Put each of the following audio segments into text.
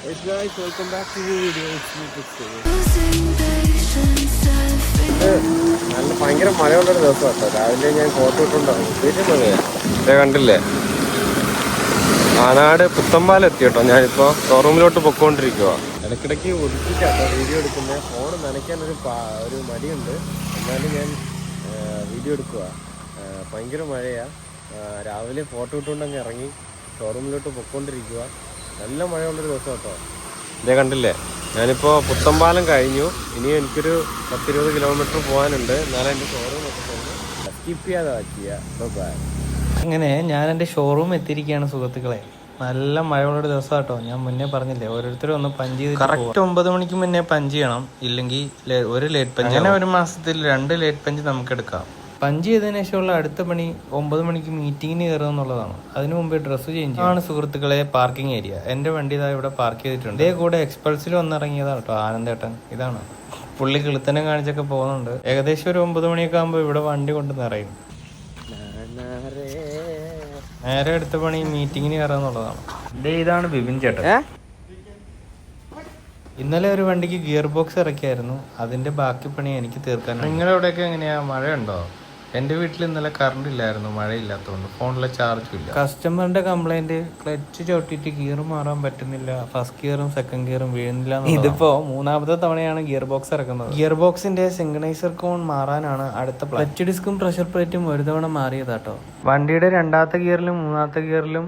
Hey guys, welcome back to the video. It's me, നല്ല ഭയങ്കര മഴയുള്ളൊരു ദിവസം കേട്ടോ. രാവിലെ ഞാൻ കോട്ട് ഇട്ടുണ്ടാകും. ഇതേ കണ്ടില്ലേ, ആനാട് പുത്തമ്പാലം എത്തി കേട്ടോ. ഞാനിപ്പോൾ ഷോറൂമിലോട്ട് പൊക്കോണ്ടിരിക്കുക. ഇടയ്ക്കിടയ്ക്ക് ഒതുക്കിച്ചാട്ടോ വീഡിയോ എടുക്കുന്നത്. ഫോൺ നനയ്ക്കാനൊരു മടിയുണ്ട്, എന്നാലും ഞാൻ വീഡിയോ എടുക്കുക. ഭയങ്കര മഴയാണ്. രാവിലെ ഫോട്ടോ ഇട്ടുകൊണ്ടങ്ങ് ഇറങ്ങി ഷോറൂമിലോട്ട് പൊക്കോണ്ടിരിക്കുക. നല്ല മഴയുള്ളൊരു ദിവസം കേട്ടോ. ഇതേ കണ്ടില്ലേ, ഞാനിപ്പോൾ പുത്തമ്പാലം കഴിഞ്ഞു. ഇനിയും എനിക്കൊരു 10-20 കിലോമീറ്റർ പോകാനുണ്ട്. എന്നാലും എൻ്റെ ഷോറൂം ഒക്കെ സ്കിപ്പ് ചെയ്യാതെ ചെയ്യുക. അങ്ങനെ ഞാൻ എൻ്റെ ഷോറൂം എത്തിയിരിക്കുകയാണ് സുഹൃത്തുക്കളെ. നല്ല മഴയുള്ളൊരു ദിവസം കേട്ടോ. ഞാൻ മുന്നേ പറഞ്ഞില്ലേ, ഓരോരുത്തരും ഒന്ന് പഞ്ച് ചെയ്ത് കറക്റ്റ് 9 മണിക്ക് മുന്നേ പഞ്ച് ചെയ്യണം, ഇല്ലെങ്കിൽ ഒരു ലേറ്റ് പഞ്ച്. അങ്ങനെ ഒരു മാസത്തിൽ 2 ലേറ്റ് പഞ്ച് നമുക്ക് എടുക്കാം. പഞ്ച് ചെയ്തതിനു ശേഷമുള്ള അടുത്ത പണി 9 മണിക്ക് മീറ്റിങ്ങിന് കയറുക എന്നുള്ളതാണ്. അതിനു മുമ്പേ ഡ്രസ്സ് ചേഞ്ച് ആണ് സുഹൃത്തുക്കളെ പാർക്കിംഗ് ഏരിയ. എൻ്റെ വണ്ടി ഇതാ ഇവിടെ പാർക്ക് ചെയ്തിട്ടുണ്ട്. ഇതേ കൂടെ എക്സ്പൾസിൽ വന്നിറങ്ങിയതാണ് കേട്ടോ ആനന്ദേട്ടൻ. ഇതാണ് പുള്ളി കിളുത്തനം കാണിച്ചൊക്കെ പോകുന്നുണ്ട്. ഏകദേശം ഒരു 9 മണിയൊക്കെ ആകുമ്പോൾ ഇവിടെ വണ്ടി കൊണ്ട് നിറയും. നേരെ അടുത്ത പണി മീറ്റിങ്ങിന് കയറുക എന്നുള്ളതാണ്. ഇതാണ് ബിബിൻ ചേട്ടൻ. ഇന്നലെ ഒരു വണ്ടിക്ക് ഗിയർ ബോക്സ് ഇറക്കിയായിരുന്നു. അതിന്റെ ബാക്കി പണി എനിക്ക് തീർക്കാൻ. നിങ്ങളുടെ അവിടെയൊക്കെ എങ്ങനെയാ, മഴയുണ്ടോ? എൻ്റെ വീട്ടിൽ ഇന്നലെ കറണ്ട് ഇല്ലായിരുന്നു, മഴയില്ലാത്തതുകൊണ്ട്. ഫോണിലെ ചാർജും ഇല്ല. കസ്റ്റമറിന്റെ കംപ്ലൈന്റ്, ക്ലച്ച് ചവിട്ടിയിട്ട് ഗിയർ മാറാൻ പറ്റുന്നില്ല, ഫസ്റ്റ് ഗിയറും സെക്കൻഡ് ഗിയറും വീഴുന്നില്ല. ഇതിപ്പോ 3ാമത്തെ തവണയാണ് ഗിയർ ബോക്സ് ഇറക്കുന്നത്. ഗിയർ ബോക്സിന്റെ സിംഗണൈസർ കോൺ മാറാനാണ് അടുത്ത പ്ലാൻ. ക്ലച്ച് ഡിസ്കും പ്രഷർ പ്ലേറ്റും ഒരു തവണ മാറിയതാട്ടോ. വണ്ടിയുടെ 2ാമത്തെ ഗിയറിലും 3ാമത്തെ ഗിയറിലും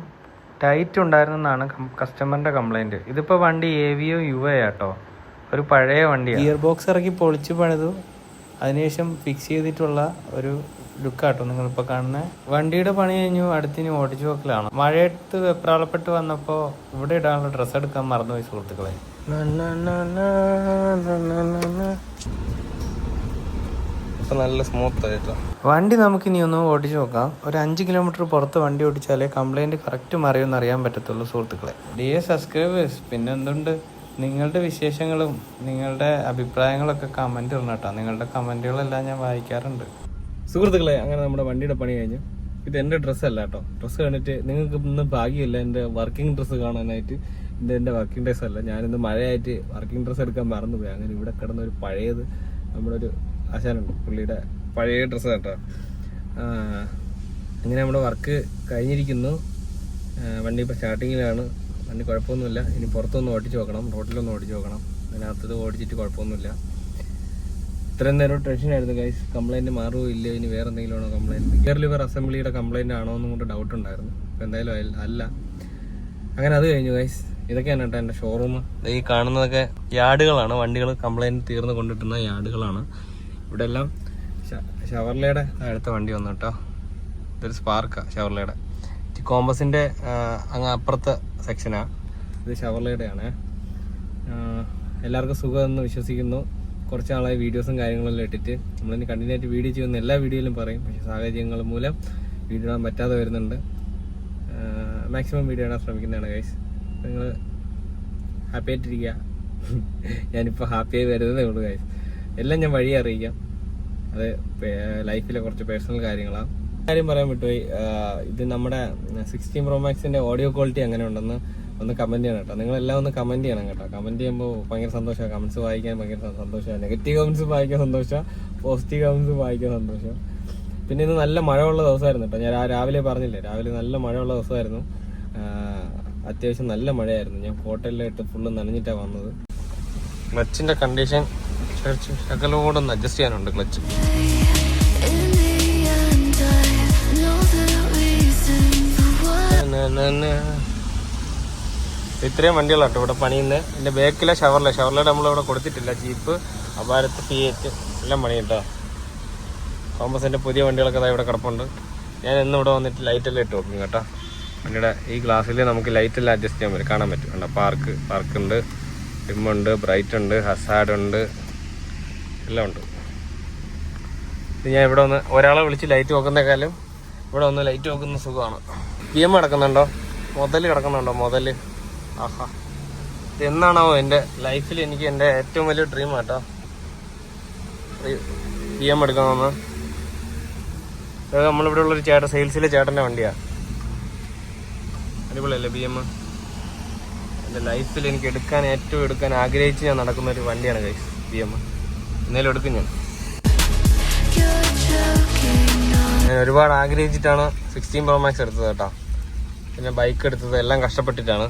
ടൈറ്റ് ഉണ്ടായിരുന്നെന്നാണ് കസ്റ്റമറിന്റെ കംപ്ലൈന്റ്. ഇതിപ്പോ വണ്ടി AVO UA ആട്ടോ, ഒരു പഴയ വണ്ടിയാണ്. ഗിയർ ബോക്സ് ഇറക്കി പൊളിച്ച് പണിതു, അതിനുശേഷം ഫിക്സ് ചെയ്തിട്ടുള്ള ഒരു ലുക്കാട്ടോ നിങ്ങളിപ്പോൾ കാണുന്നത്. വണ്ടിയുടെ പണി കഴിഞ്ഞു, അടുത്തിന് ഓടിച്ചു നോക്കലാണ്. മഴയത്ത് വെപ്രാളപ്പെട്ട് വന്നപ്പോൾ ഇവിടെ ഇടാനുള്ള ഡ്രസ്സ് എടുക്കാൻ മറന്നുപോയി സുഹൃത്തുക്കളെ. നല്ല സ്മൂത്ത് ആയിട്ടോ വണ്ടി നമുക്കിനി ഒന്ന് ഓടിച്ചു നോക്കാം. ഒരു 5 കിലോമീറ്റർ പുറത്ത് വണ്ടി ഓടിച്ചാലേ കംപ്ലൈൻറ്റ് കറക്റ്റ് മറിയുമെന്ന് അറിയാൻ പറ്റത്തുള്ളൂ സുഹൃത്തുക്കളെ. ഡിയർ സബ്സ്ക്രൈബേഴ്സ്, പിന്നെന്തുണ്ട്, നിങ്ങളുടെ വിശേഷങ്ങളും നിങ്ങളുടെ അഭിപ്രായങ്ങളൊക്കെ കമൻറ്റ് ഇടണം കേട്ടോ. നിങ്ങളുടെ കമൻറ്റുകളെല്ലാം ഞാൻ വായിക്കാറുണ്ട് സുഹൃത്തുക്കളെ. അങ്ങനെ നമ്മുടെ വണ്ടിയുടെ പണി കഴിഞ്ഞു. ഇത് എൻ്റെ ഡ്രസ്സല്ല കേട്ടോ. ഡ്രസ്സ് കണ്ടിട്ട് നിങ്ങൾക്ക് ഇന്ന് ഭാഗ്യമില്ല എൻ്റെ വർക്കിംഗ് ഡ്രസ്സ് കാണാനായിട്ട്. ഇത് എൻ്റെ വർക്കിംഗ് ഡ്രസ്സ് അല്ല. ഞാനിന്ന് മഴയായിട്ട് വർക്കിംഗ് ഡ്രസ്സ് എടുക്കാൻ മറന്നുപോയി. അങ്ങനെ ഇവിടെ കിടന്ന ഒരു പഴയത് നമ്മുടെ ഒരു ആശാനുണ്ട്, പുള്ളിയുടെ പഴയ ഡ്രസ്സ് കേട്ടോ. അങ്ങനെ നമ്മുടെ വർക്ക് കഴിഞ്ഞിരിക്കുന്നു. വണ്ടി ഇപ്പോൾ സ്റ്റാർട്ടിങ്ങിലാണ്. വണ്ടി കുഴപ്പമൊന്നുമില്ല. ഇനി പുറത്തൊന്ന് ഓടിച്ച് നോക്കണം, റോഡിലൊന്ന് ഓടിച്ച് നോക്കണം. അതിനകത്തത് ഓടിച്ചിട്ട് കുഴപ്പമൊന്നുമില്ല. ഇത്രയും നേരം ടെൻഷനായിരുന്നു ഗൈസ്, കംപ്ലൈൻറ്റ് മാറുമോ ഇല്ലയോ, ഇനി വേറെ എന്തെങ്കിലും ആണോ കംപ്ലൈൻറ്റ്, ഗിയർ ലിവർ അസംബ്ലിയുടെ കംപ്ലൈൻറ്റ് ആണോ എന്നും കൊണ്ട് ഡൗട്ട് ഉണ്ടായിരുന്നു. അപ്പോൾ എന്തായാലും അല്ല. അങ്ങനെ അത് കഴിഞ്ഞു ഗൈസ്. ഇതൊക്കെയാണ് കേട്ടോ എൻ്റെ ഷോറൂം. ഈ കാണുന്നതൊക്കെ യാർഡുകളാണ്, വണ്ടികൾ കംപ്ലൈൻറ്റ് തീർന്ന് കൊണ്ടിട്ടുന്ന യാർഡുകളാണ്. ഇവിടെ എല്ലാം ഷവർലയുടെ അടുത്ത വണ്ടി വന്നു കേട്ടോ. ഇതൊരു സ്പാർക്കാണ് ഷവർലയുടെ. കോമ്പസിൻ്റെ അങ്ങ് അപ്പുറത്തെ സെക്ഷനാണ്. ഇത് ഷവർലയുടെ ആണ്. എല്ലാവർക്കും സുഖമെന്ന് വിശ്വസിക്കുന്നു. കുറച്ച് നാളായി വീഡിയോസും കാര്യങ്ങളെല്ലാം ഇട്ടിട്ട്. നമ്മളിനി കണ്ടിന്യൂ ആയിട്ട് വീഡിയോ ചെയ്യുന്ന എല്ലാ വീഡിയോയിലും പറയും, പക്ഷേ സാഹചര്യങ്ങൾ മൂലം വീഡിയോ ഇടാൻ പറ്റാതെ വരുന്നുണ്ട്. മാക്സിമം വീഡിയോ ഇടാൻ ശ്രമിക്കുന്നതാണ് ഗൈസ്. നിങ്ങൾ ഹാപ്പി ആയിട്ടിരിക്കുക. ഞാനിപ്പോൾ ഹാപ്പിയായി വരുന്നതേ ഉള്ളൂ ഗൈസ്. എല്ലാം ഞാൻ വഴി അറിയിക്കാം. അത് ലൈഫിലെ കുറച്ച് പേഴ്സണൽ കാര്യങ്ങളാണ്. കാര്യം പറയാൻ വിട്ടുപോയി. ഇത് നമ്മുടെ 16 Pro Maxന്റെ ഓഡിയോ ക്വാളിറ്റി അങ്ങനെ ഉണ്ടെന്ന് ഒന്ന് കമൻറ്റ് ചെയ്യണം കേട്ടോ. നിങ്ങളെല്ലാം ഒന്ന് കമൻറ്റ് ചെയ്യണം കേട്ടോ. കമൻറ്റ് ചെയ്യുമ്പോൾ ഭയങ്കര സന്തോഷമാണ്. കമൻറ്റ്സ് വായിക്കാൻ ഭയങ്കര സന്തോഷമാണ്. നെഗറ്റീവ് കമൻറ്റ്സ് വായിക്കാൻ സന്തോഷമാണ്, പോസിറ്റീവ് കമൻറ്റ്സ് വായിക്കാൻ സന്തോഷം. പിന്നെ ഇന്ന് നല്ല മഴയുള്ള ദിവസമായിരുന്നു കേട്ടോ. ഞാൻ രാവിലെ പറഞ്ഞില്ലേ, രാവിലെ നല്ല മഴയുള്ള ദിവസമായിരുന്നു. അത്യാവശ്യം നല്ല മഴയായിരുന്നു. ഞാൻ കോട്ടെല്ലാം ഇട്ട് ഫുള്ള് നനഞ്ഞിട്ടാണ് വന്നത്. ക്ലച്ചിൻ്റെ കണ്ടീഷൻ ശകലം കൂടെ ഒന്ന് അഡ്ജസ്റ്റ് ചെയ്യാനുണ്ട്. ക്ലച്ച് ഇത്രയും വണ്ടികളാട്ടോ ഇവിടെ പണിയുന്നത്. എൻ്റെ ബാക്കിലെ ഷവർലയുടെ നമ്മളിവിടെ കൊടുത്തിട്ടില്ല. ജീപ്പ്, അപാരത്ത്, ഫിയറ്റ് എല്ലാം പണി കേട്ടോ. കോമ്പസിൻ്റെ പുതിയ വണ്ടികളൊക്കെ അതാ ഇവിടെ കിടപ്പുണ്ട്. ഞാൻ ഇന്ന് ഇവിടെ വന്നിട്ട് ലൈറ്റെല്ലാം ഇട്ട് നോക്കും കേട്ടോ. വണ്ടിയുടെ ഈ ഗ്ലാസ്സിൽ നമുക്ക് ലൈറ്റെല്ലാം അഡ്ജസ്റ്റ് ചെയ്യാൻ പറ്റും, കാണാൻ പറ്റും കേട്ടോ. പാർക്കുണ്ട്, ഡിമ്മുണ്ട്, ബ്രൈറ്റ് ഉണ്ട്, ഹസാഡ് ഉണ്ട്, എല്ലാം ഉണ്ട്. ഞാൻ ഇവിടെ ഒന്ന് ഒരാളെ വിളിച്ച് ലൈറ്റ് നോക്കുന്നേക്കാളും ഇവിടെ ഒന്ന് ലൈറ്റ് നോക്കുന്ന സുഖമാണ്. BM കിടക്കുന്നുണ്ടോ, കിടക്കുന്നുണ്ടോ മുതൽ. ആഹാ, എന്നാണോ എൻ്റെ ലൈഫിൽ എനിക്ക് എൻ്റെ ഏറ്റവും വലിയ ഡ്രീം കേട്ടോ BM എടുക്കണമെന്ന്. നമ്മളിവിടെ ഉള്ളൊരു ചേട്ടൻ, സെയിൽസിലെ ചേട്ടൻ്റെ വണ്ടിയാണ്. അടിപൊളിയല്ലേ BM? എൻ്റെ ലൈഫിൽ എനിക്ക് ഏറ്റവും എടുക്കാൻ ആഗ്രഹിച്ച് ഞാൻ നടക്കുന്ന ഒരു വണ്ടിയാണ് ഗൈസ് BM. എന്നാലും എടുക്കും ഞാൻ ഒരുപാട് ആഗ്രഹിച്ചിട്ടാണ് 16 Pro Max എടുത്തത് കേട്ടോ. പിന്നെ ബൈക്ക് എടുത്തത് എല്ലാം കഷ്ടപ്പെട്ടിട്ടാണ്.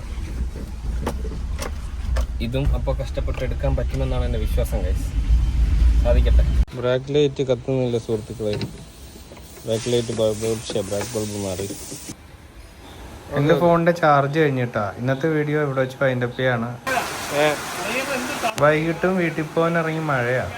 ഇതും അപ്പോൾ കഷ്ടപ്പെട്ട് എടുക്കാൻ പറ്റുമെന്നാണ് എൻ്റെ വിശ്വാസം ഗൈസ്. സാധിക്കട്ടെ. ബ്രാക്ക് ലൈറ്റ് കത്തുന്നില്ല സുഹൃത്തുക്കളെ. ബ്രാക്ക് ലൈറ്റ് ബ്രാക്ക് ബൾബ് മാറി. എൻ്റെ ഫോണിൻ്റെ ചാർജ് കഴിഞ്ഞിട്ടാ ഇന്നത്തെ വീഡിയോ ഇവിടെ വെച്ച് വൈൻഡപ്പ് ചെയ്യാണ്. വൈകിട്ടും വീട്ടിൽ പോകാൻ ഇറങ്ങി മഴയാണ്.